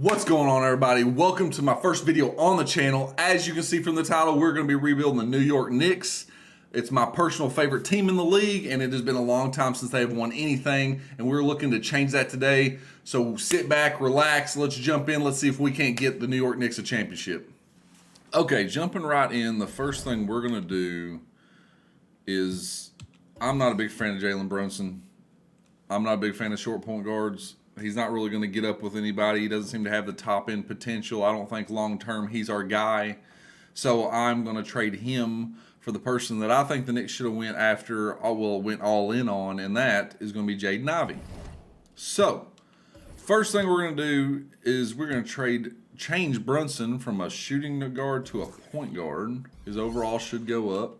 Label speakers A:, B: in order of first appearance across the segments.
A: What's going on, everybody? Welcome to my first video on the channel. As you can see from the title, we're going to be rebuilding the New York Knicks. It's my personal favorite team in the league, and it has been a long time since they have won anything, and we're looking to change that today. So sit back, relax, let's jump in. Let's see if we can't get the New York Knicks a championship. Okay, jumping right in, the first thing we're going to do is, I'm not a big fan of Jalen Brunson. I'm not a big fan of short point guards. He's not really going to get up with anybody. He doesn't seem to have the top-end potential. I don't think long-term he's our guy. So I'm going to trade him for the person that I think the Knicks should have went after, went all in on, and that is going to be Jaden Ivey. So, first thing we're going to do is we're going to change Brunson from a shooting guard to a point guard. His overall should go up.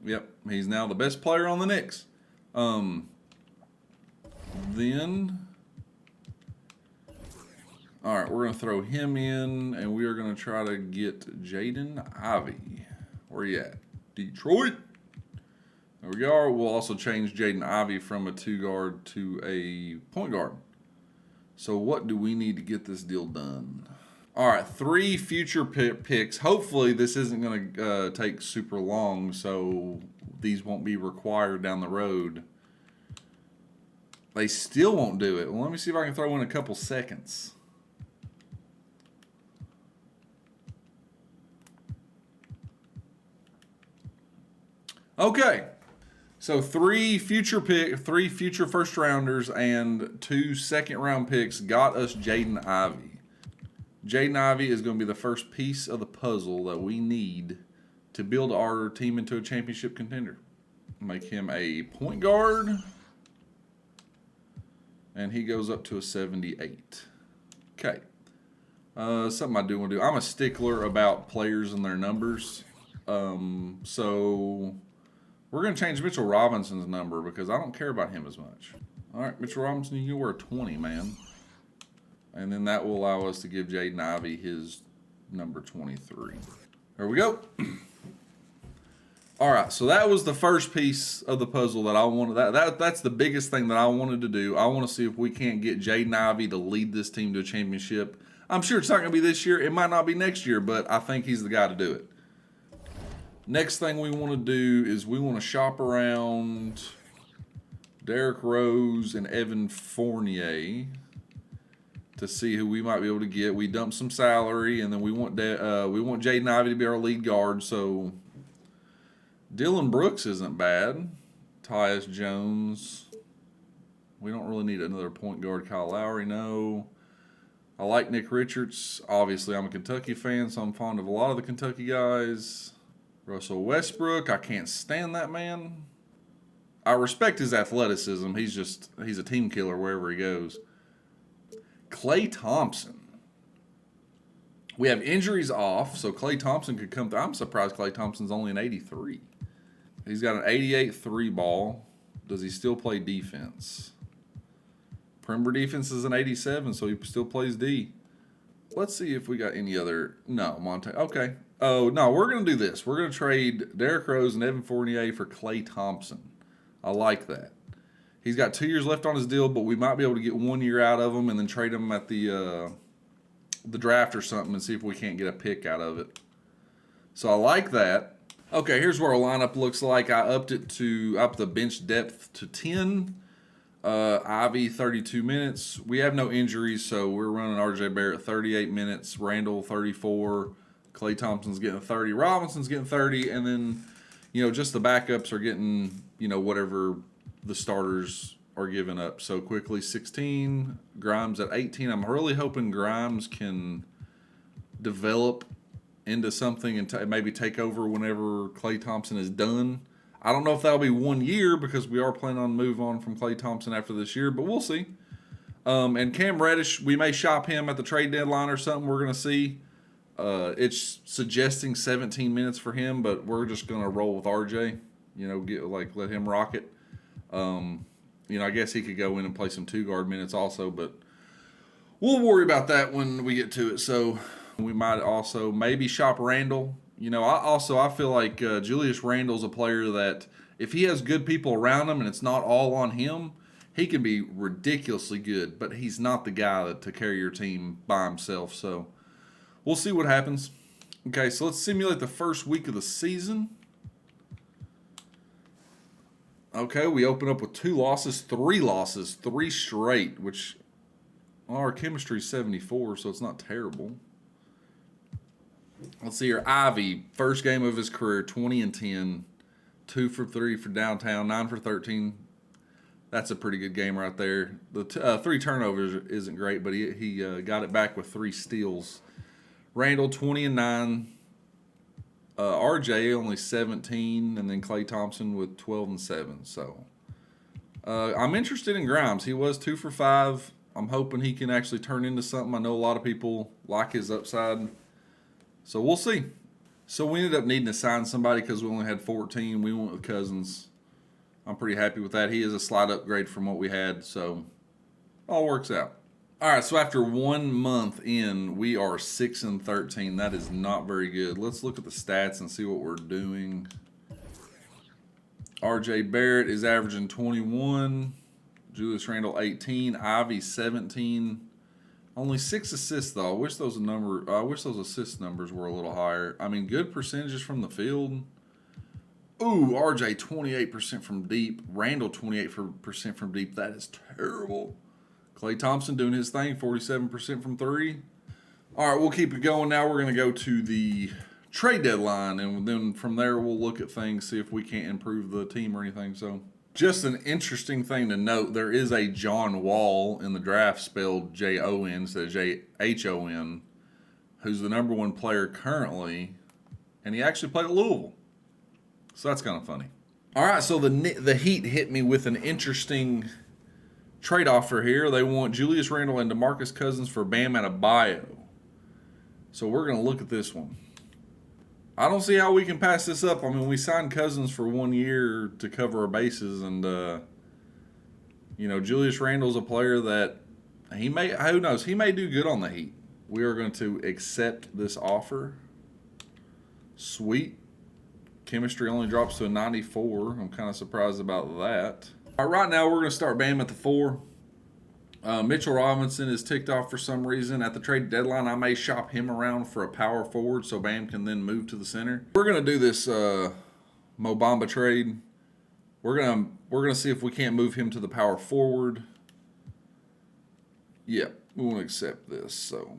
A: Yep, he's now the best player on the Knicks. All right, we're going to throw him in, and we are going to try to get Jaden Ivey. Where you at? Detroit. There we go. We'll also change Jaden Ivey from a two-guard to a point guard. So what do we need to get this deal done? All right, 3 future picks. Hopefully this isn't going to take super long, so these won't be required down the road. They still won't do it. Well, let me see if I can throw in a couple seconds. Okay, so 3 future first rounders and 2 second round picks got us Jaden Ivey. Jaden Ivey is going to be the first piece of the puzzle that we need to build our team into a championship contender. Make him a point guard, and he goes up to a 78. Okay, something I do want to do. I'm a stickler about players and their numbers, so we're going to change Mitchell Robinson's number because I don't care about him as much. All right, Mitchell Robinson, you wear 20, man. And then that will allow us to give Jaden Ivey his number 23. There we go. All right, so that was the first piece of the puzzle that I wanted. That's the biggest thing that I wanted to do. I want to see if we can't get Jaden Ivey to lead this team to a championship. I'm sure it's not going to be this year. It might not be next year, but I think he's the guy to do it. Next thing we want to do is we want to shop around Derrick Rose and Evan Fournier to see who we might be able to get. We dumped some salary, and then we want Jaden Ivey to be our lead guard. So Dylan Brooks isn't bad. Tyus Jones. We don't really need another point guard. Kyle Lowry, no. I like Nick Richards. Obviously, I'm a Kentucky fan, so I'm fond of a lot of the Kentucky guys. Russell Westbrook, I can't stand that man. I respect his athleticism. He's a team killer wherever he goes. Klay Thompson. We have injuries off, so Klay Thompson could come through. I'm surprised Klay Thompson's only an 83. He's got an 88 3 ball. Does he still play defense? Perimeter defense is an 87, so he still plays D. Let's see if we got any other. No, Monte. Okay. Oh, no, we're going to do this. We're going to trade Derrick Rose and Evan Fournier for Klay Thompson. I like that. He's got 2 years left on his deal, but we might be able to get 1 year out of him and then trade him at the draft or something and see if we can't get a pick out of it. So I like that. Okay, here's what our lineup looks like. I upped the bench depth to 10. Ivy 32 minutes. We have no injuries, so we're running RJ Barrett 38 minutes, Randall 34, Klay Thompson's getting 30, Robinson's getting 30, and then, just the backups are getting, whatever the starters are giving up. So quickly 16, Grimes at 18. I'm really hoping Grimes can develop into something and maybe take over whenever Klay Thompson is done. I don't know if that'll be 1 year because we are planning on move on from Klay Thompson after this year, but we'll see. And Cam Reddish, we may shop him at the trade deadline or something. We're going to see. It's suggesting 17 minutes for him, but we're just going to roll with RJ. Let him rock it. I guess he could go in and play some 2-guard minutes also, but we'll worry about that when we get to it. So we might also maybe shop Randall. I feel like Julius Randle's a player that if he has good people around him and it's not all on him, he can be ridiculously good, but he's not the guy to carry your team by himself. So we'll see what happens. Okay, so let's simulate the first week of the season. Okay, we open up with 2 losses, 3 straight, which our chemistry is 74, so it's not terrible. Let's see here. Ivy, first game of his career, 20-10, 2 for 3 for downtown, 9 for 13. That's a pretty good game right there. The 3 turnovers isn't great, but he got it back with 3 steals. Randall, 20-9. RJ only 17, and then Klay Thompson with 12-7. So I'm interested in Grimes. He was 2 for 5. I'm hoping he can actually turn into something. I know a lot of people like his upside. So we'll see. So we ended up needing to sign somebody because we only had 14. We went with Cousins. I'm pretty happy with that. He is a slight upgrade from what we had, so all works out. All right, so after 1 month in, we are 6-13. That is not very good. Let's look at the stats and see what we're doing. R.J. Barrett is averaging 21. Julius Randle 18. Ivy 17. Only 6 assists though. I wish those assist numbers were a little higher. I mean, good percentages from the field. Ooh, RJ 28% from deep. Randle 28% from deep. That is terrible. Klay Thompson doing his thing, 47% from 3. All right, we'll keep it going now. We're going to go to the trade deadline, and then from there we'll look at things, see if we can't improve the team or anything. So just an interesting thing to note, there is a John Wall in the draft spelled Jon instead of Jhon, who's the number 1 player currently, and he actually played at Louisville. So that's kind of funny. All right, so the Heat hit me with an interesting trade offer here. They want Julius Randle and DeMarcus Cousins for Bam Adebayo. So we're going to look at this one. I don't see how we can pass this up. I mean, we signed Cousins for 1 year to cover our bases, and Julius Randle's a player that who knows, he may do good on the Heat. We are going to accept this offer. Sweet. Chemistry only drops to a 94. I'm kind of surprised about that. All right, now we're going to start Bam at the 4. Mitchell Robinson is ticked off for some reason. At the trade deadline, I may shop him around for a power forward so Bam can then move to the center. We're going to do this Mo Bamba trade. We're gonna see if we can't move him to the power forward. Yep, we want to accept this. So,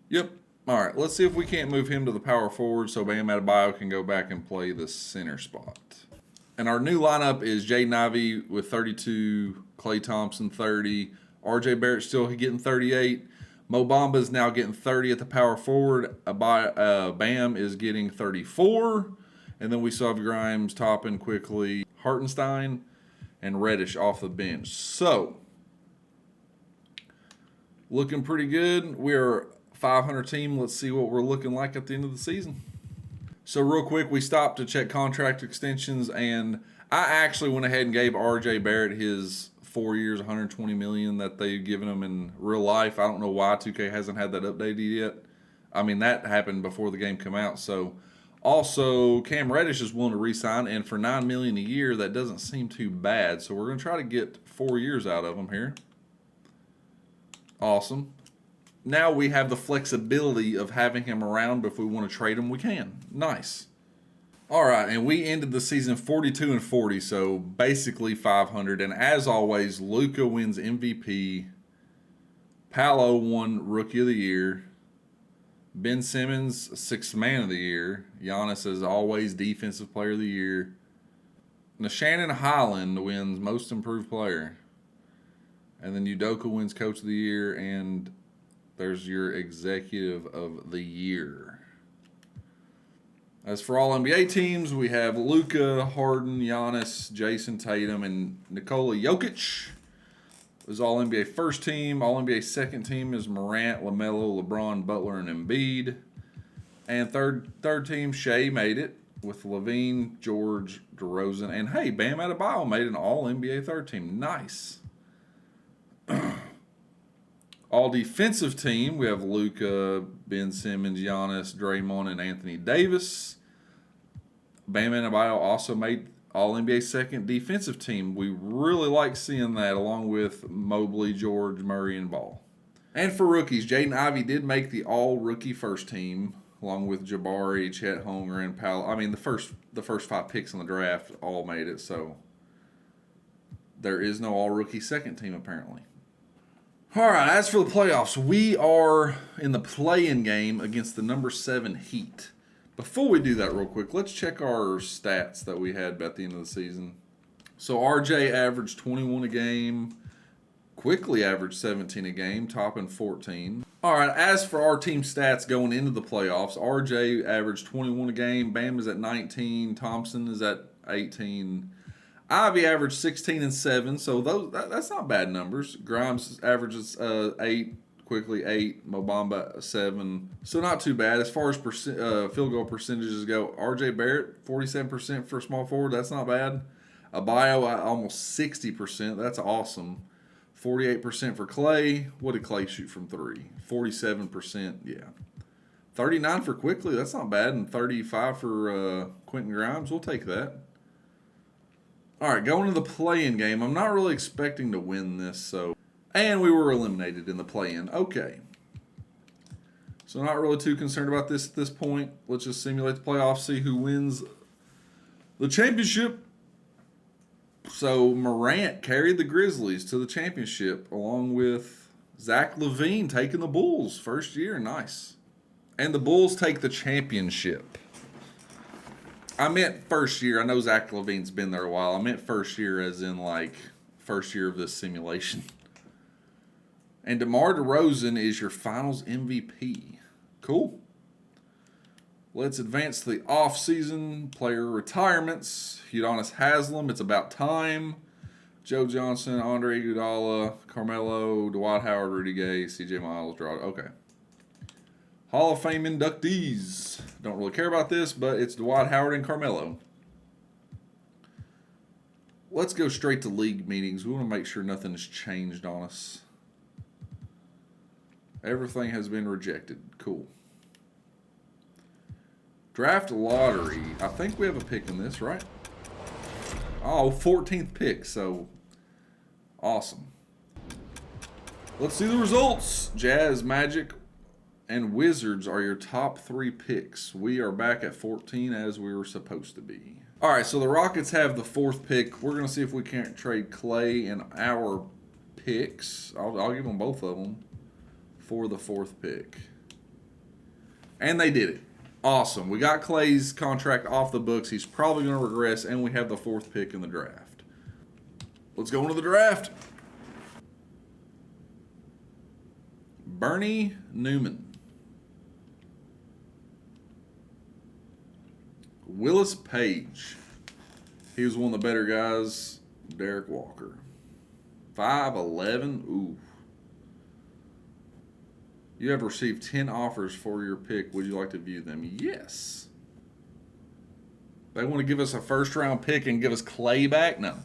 A: yep. All right, let's see if we can't move him to the power forward so Bam Adebayo can go back and play the center spot. And our new lineup is Jaden Ivey with 32, Klay Thompson 30, R.J. Barrett still getting 38. Mo Bamba is now getting 30 at the power forward. Bam is getting 34. And then we still have Grimes, Toppin, Quickly, Hartenstein, and Reddish off the bench. So, looking pretty good. We are a 500 team. Let's see what we're looking like at the end of the season. So real quick, we stopped to check contract extensions, and I actually went ahead and gave R.J. Barrett his 4 years, $120 million that they've given him in real life. I don't know why 2K hasn't had that updated yet. I mean, that happened before the game came out. So also, Cam Reddish is willing to re-sign, and for $9 million a year, that doesn't seem too bad. So we're going to try to get 4 years out of him here. Awesome. Now we have the flexibility of having him around, but if we want to trade him, we can. Nice. All right, and we ended the season 42-40, so basically 500. And as always, Luka wins MVP. Paolo won Rookie of the Year. Ben Simmons, 6th Man of the Year. Giannis, as always, Defensive Player of the Year. Shannon Highland wins Most Improved Player. And then Udoka wins Coach of the Year, and there's your Executive of the Year. As for all NBA teams, we have Luka, Harden, Giannis, Jason Tatum, and Nikola Jokic. Is all NBA first team. All NBA second team is Morant, LaMelo, LeBron, Butler, and Embiid. And third team, Shea made it with Levine, George, DeRozan, and hey, Bam Adebayo made an all NBA third team. Nice. All defensive team, we have Luka, Ben Simmons, Giannis, Draymond, and Anthony Davis. Bam Adebayo also made All NBA second defensive team. We really like seeing that, along with Mobley, George, Murray, and Ball. And for rookies, Jaden Ivey did make the all rookie first team, along with Jabari, Chet Holmgren, Powell. I mean, the first 5 picks in the draft all made it, so there is no all rookie second team apparently. All right, as for the playoffs, we are in the play-in game against the number 7 Heat. Before we do that real quick, let's check our stats that we had at the end of the season. So RJ averaged 21 a game, quickly averaged 17 a game, topping 14. All right, as for our team stats going into the playoffs, RJ averaged 21 a game, Bam is at 19, Thompson is at 18, Ivy averaged 16 and 7, so that's not bad numbers. Grimes averages 8, quickly 8, Mobamba 7, so not too bad. As far as field goal percentages go, RJ Barrett 47% for small forward, that's not bad. Abayo almost 60%, that's awesome. 48% for Clay. What did Clay shoot from 3? 47%, yeah. 39 for Quickly, that's not bad, and 35 for Quentin Grimes. We'll take that. All right, going to the play-in game. I'm not really expecting to win this, so. And we were eliminated in the play-in. Okay. So not really too concerned about this at this point. Let's just simulate the playoffs, see who wins the championship. So Morant carried the Grizzlies to the championship, along with Zach LaVine taking the Bulls. First year, nice. And the Bulls take the championship. I meant first year. I know Zach LaVine's been there a while. I meant first year as in, like, first year of this simulation. And DeMar DeRozan is your finals MVP. Cool. Let's advance to the off-season player retirements. Udonis Haslem, it's about time. Joe Johnson, Andre Iguodala, Carmelo, Dwight Howard, Rudy Gay, CJ Miles, Gerard. Okay. Hall of Fame inductees. Don't really care about this, but it's Dwight Howard and Carmelo. Let's go straight to league meetings. We want to make sure nothing has changed on us. Everything has been rejected. Cool. Draft lottery. I think we have a pick in this, right? Oh, 14th pick, so awesome. Let's see the results. Jazz, Magic, and Wizards are your top 3 picks. We are back at 14 as we were supposed to be. All right, so the Rockets have the 4th pick. We're going to see if we can't trade Clay and our picks. I'll give them both of them for the 4th pick. And they did it. Awesome. We got Clay's contract off the books. He's probably going to regress, and we have the 4th pick in the draft. Let's go into the draft. Bernie Newman. Willis Page. He was one of the better guys. Derek Walker. 5'11". Ooh. You have received 10 offers for your pick. Would you like to view them? Yes. They want to give us a first-round pick and give us Clay back? No.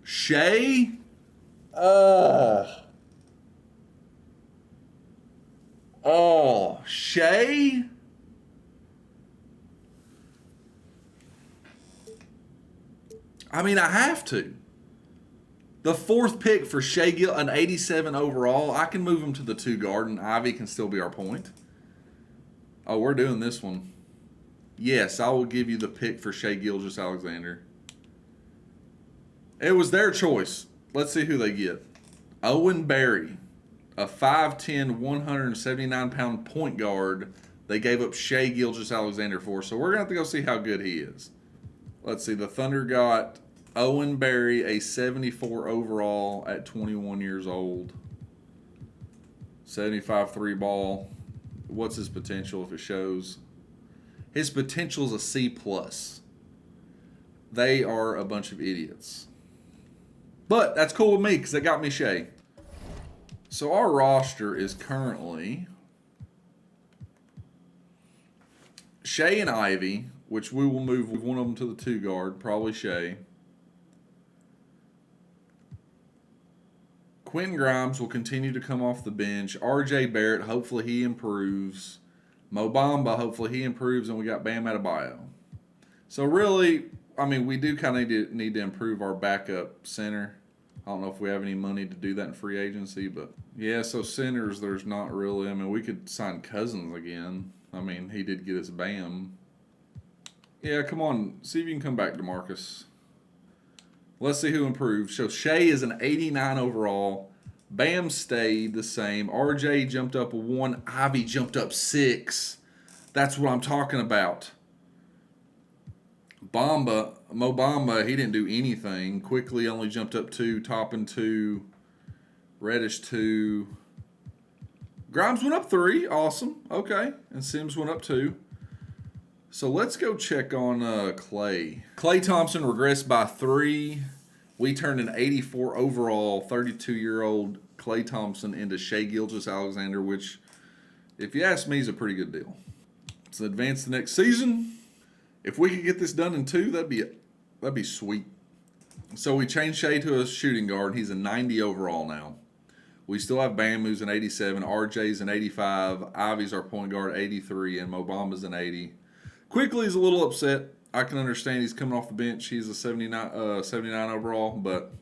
A: Shea? Oh, Shea? I mean, I have to. The 4th pick for Shea Gill, an 87 overall. I can move him to the 2 guard, and Ivy can still be our point. Oh, we're doing this one. Yes, I will give you the pick for Shea Gilgeous-Alexander. It was their choice. Let's see who they get. Owen Barry, a 5'10", 179-pound point guard. They gave up Shea Gilgeous-Alexander for, so we're going to have to go see how good he is. Let's see, the Thunder got Owen Barry, a 74 overall at 21 years old. 75 3 ball. What's his potential if it shows? His potential is a C+. They are a bunch of idiots. But that's cool with me because they got me Shea. So our roster is currently Shea and Ivy, which we will move one of them to the 2 guard, probably Shea. Quentin Grimes will continue to come off the bench. RJ Barrett, hopefully he improves. Mo Bamba, hopefully he improves. And we got Bam Adebayo. So really, I mean, we do kind of need to improve our backup center. I don't know if we have any money to do that in free agency, but yeah. So centers, there's not really. I mean, we could sign Cousins again. I mean, he did get us Bam. Yeah, come on, see if you can come back, DeMarcus. Let's see who improved. So Shea is an 89 overall. Bam stayed the same. RJ jumped up 1. Ivy jumped up 6. That's what I'm talking about. Mo Bamba, he didn't do anything. Quickly only jumped up 2. Toppin 2. Reddish 2. Grimes went up 3. Awesome. Okay. And Sims went up 2. So let's go check on Clay. Clay Thompson regressed by 3. We turned an 84 overall, 32-year-old Clay Thompson into Shai Gilgeous-Alexander, which, if you ask me, is a pretty good deal. Let's advance the next season. If we could get this done in 2, that'd be sweet. So we changed Shai to a shooting guard. He's a 90 overall now. We still have Bam, who's an 87. RJ's an 85. Ivy's our point guard, 83. And Mo Bamba's an 80. Quickly, he's a little upset. I can understand he's coming off the bench. He's a 79 overall, but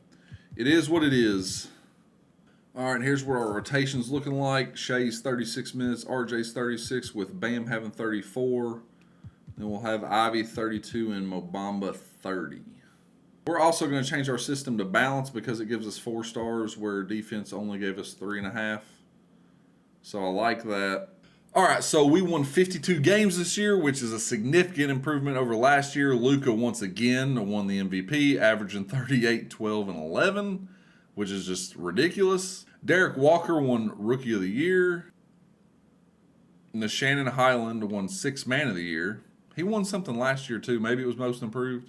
A: it is what it is. All right, here's what our rotation's looking like. Shai's 36 minutes, RJ's 36, with Bam having 34. Then we'll have Ivy 32 and Mo Bamba 30. We're also going to change our system to balance because it gives us 4 stars where defense only gave us 3.5. So I like that. All right, so we won 52 games this year, which is a significant improvement over last year. Luka once again won the MVP, averaging 38, 12, and 11, which is just ridiculous. Derek Walker won Rookie of the Year. Shannon Highland won Sixth Man of the Year. He won something last year, too. Maybe it was Most Improved.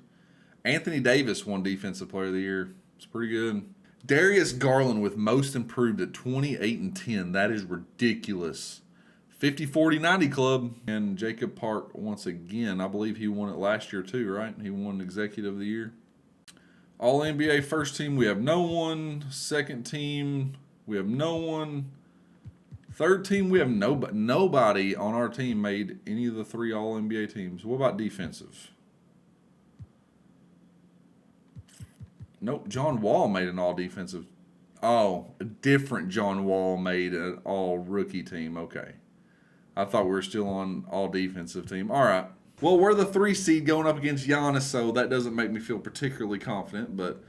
A: Anthony Davis won Defensive Player of the Year. It's pretty good. Darius Garland with Most Improved at 28 and 10. That is ridiculous. 50, 40, 90 club. And Jacob Park, once again, I believe he won it last year too, right? He won Executive of the Year. All NBA first team, we have no one. Second team, we have no one. Third team, we have nobody on our team made any of the 3 All NBA teams. What about defensive? Nope, John Wall made an All Defensive. Oh, a different John Wall made an All Rookie team. Okay. I thought we were still on All Defensive team. All right. Well, we're the 3 seed going up against Giannis, so that doesn't make me feel particularly confident. But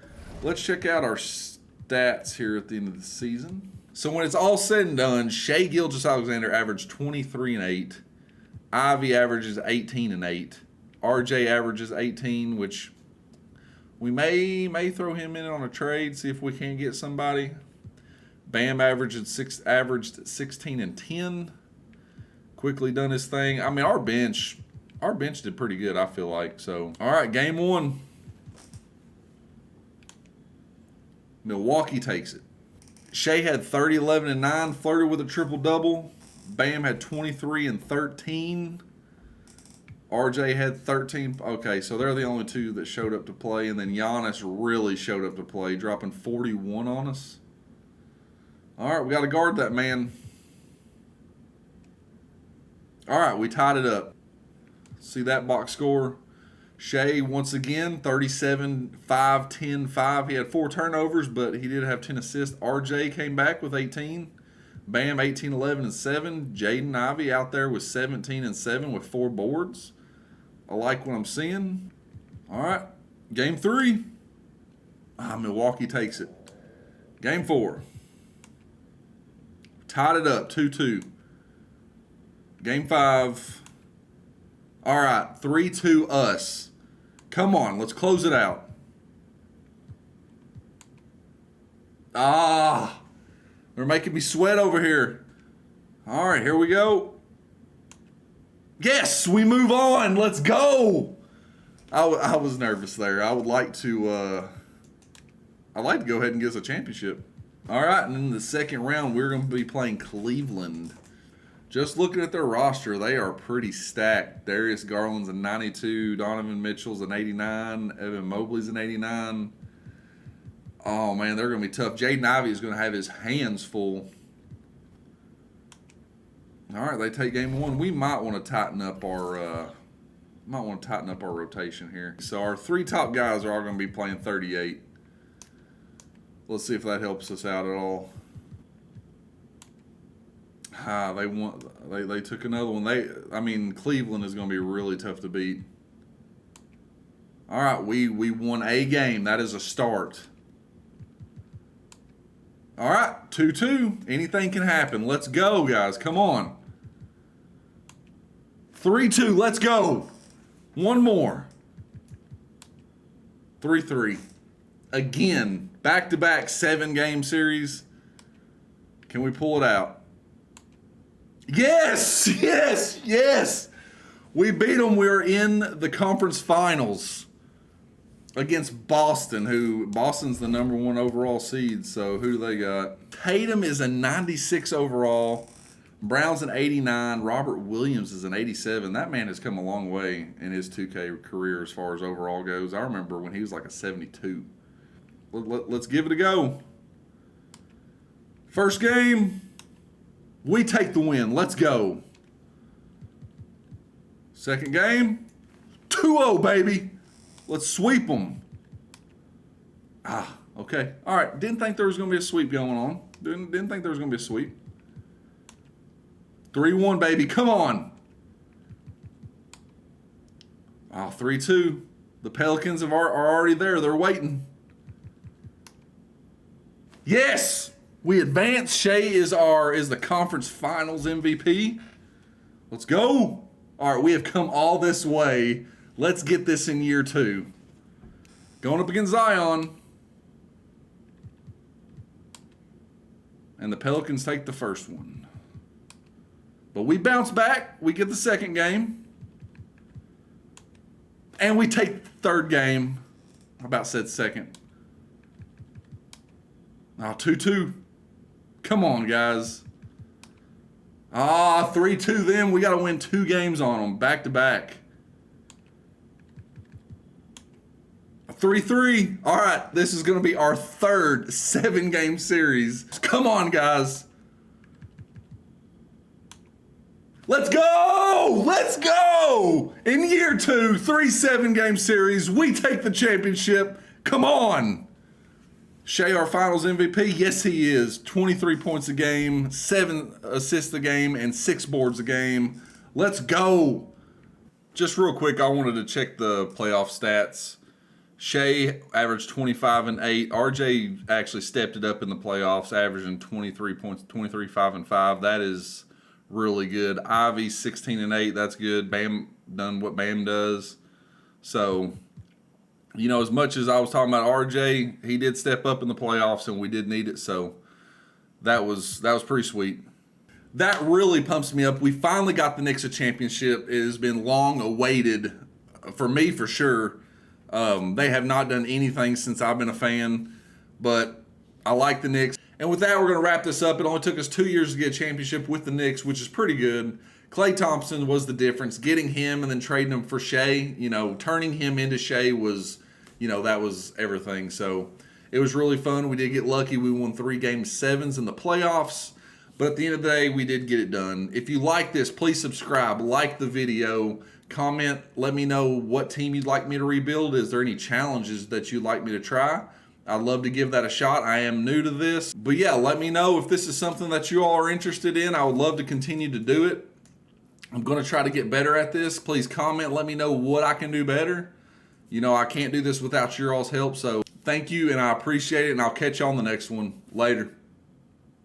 A: let's check out our stats here at the end of the season. So when it's all said and done, Shai Gilgeous-Alexander averaged 23 and 8. Ivy averages 18 and 8. RJ averages 18, which we may throw him in on a trade, see if we can get somebody. Bam averaged 16 and 10. Quickly done his thing. I mean, our bench did pretty good, I feel like. So, all right, game 1. Milwaukee takes it. Shai had 30, 11, and 9, flirted with a triple-double. Bam had 23 and 13. RJ had 13. Okay, so they're the only 2 that showed up to play. And then Giannis really showed up to play, dropping 41 on us. All right, we got to guard that man. All right, we tied it up. See that box score? Shai, once again, 37, 5, 10, 5. He had 4 turnovers, but he did have 10 assists. RJ came back with 18. Bam, 18, 11, and 7. Jaden Ivey out there with 17 and 7 with 4 boards. I like what I'm seeing. All right, game 3. Milwaukee takes it. Game 4. Tied it up, 2-2. Game 5. All right, 3-2 us. Come on, let's close it out. They're making me sweat over here. All right, here we go. Yes, we move on. Let's go. I was nervous there. I would like to. I'd like to go ahead and get us a championship. All right, and in the second round, we're going to be playing Cleveland. Just looking at their roster, they are pretty stacked. Darius Garland's a 92, Donovan Mitchell's an 89, Evan Mobley's an 89. Oh, man, they're going to be tough. Jaden Ivey is going to have his hands full. All right, they take game 1. We might want to tighten up our Might want to tighten up our rotation here. So our 3 top guys are all going to be playing 38. Let's see if that helps us out at all. They took another one. Cleveland is going to be really tough to beat. All right, we won a game. That is a start. All right, 2-2. Anything can happen. Let's go, guys. Come on. 3-2. Let's go. One more. 3-3. Again, back-to-back 7-game series. Can we pull it out? Yes, yes, yes. We beat them. We're in the conference finals against Boston, Boston's the number 1 overall seed. So who do they got? Tatum is a 96 overall. Brown's an 89. Robert Williams is an 87. That man has come a long way in his 2K career as far as overall goes. I remember when he was like a 72. Let's give it a go. First game, we take the win. Let's go. Second game, 2-0, baby. Let's sweep them. Okay. All right. Didn't think there was going to be a sweep going on. Didn't think there was going to be a sweep. 3-1, baby. Come on. 3-2. The Pelicans are already there. They're waiting. Yes! We advance. Shea is the conference finals MVP. Let's go. All right, we have come all this way. Let's get this in year 2. Going up against Zion. And the Pelicans take the first one. But we bounce back. We get the second game. And we take the third game. I about said second. 2-2. Come on, guys. 3-2 then. We got to win 2 games on them back to back. 3-3. All right, this is going to be our third 7-game series. Come on, guys. Let's go! Let's go! In year 2, 3 7-game series, we take the championship. Come on! Shea, our finals MVP, yes he is. 23 points a game, 7 assists a game, and 6 boards a game. Let's go! Just real quick, I wanted to check the playoff stats. Shea averaged 25 and 8. RJ actually stepped it up in the playoffs, averaging 23 points, 23, 5 and 5. That is really good. Ivy 16 and 8. That's good. Bam done what Bam does. So, you know, as much as I was talking about RJ, he did step up in the playoffs, and we did need it. So that was pretty sweet. That really pumps me up. We finally got the Knicks a championship. It has been long awaited for me, for sure. They have not done anything since I've been a fan, but I like the Knicks. And with that, we're going to wrap this up. It only took us 2 years to get a championship with the Knicks, which is pretty good. Klay Thompson was the difference. Getting him and then trading him for Shea, you know, turning him into Shea was, you know, that was everything. So it was really fun. We did get lucky. We won 3 Game 7s in the playoffs. But at the end of the day, we did get it done. If you like this, please subscribe, like the video, comment, let me know what team you'd like me to rebuild. Is there any challenges that you'd like me to try? I'd love to give that a shot. I am new to this. But yeah, let me know if this is something that you all are interested in. I would love to continue to do it. I'm going to try to get better at this. Please comment. Let me know what I can do better. You know, I can't do this without your all's help. So thank you, and I appreciate it, and I'll catch you on the next one. Later.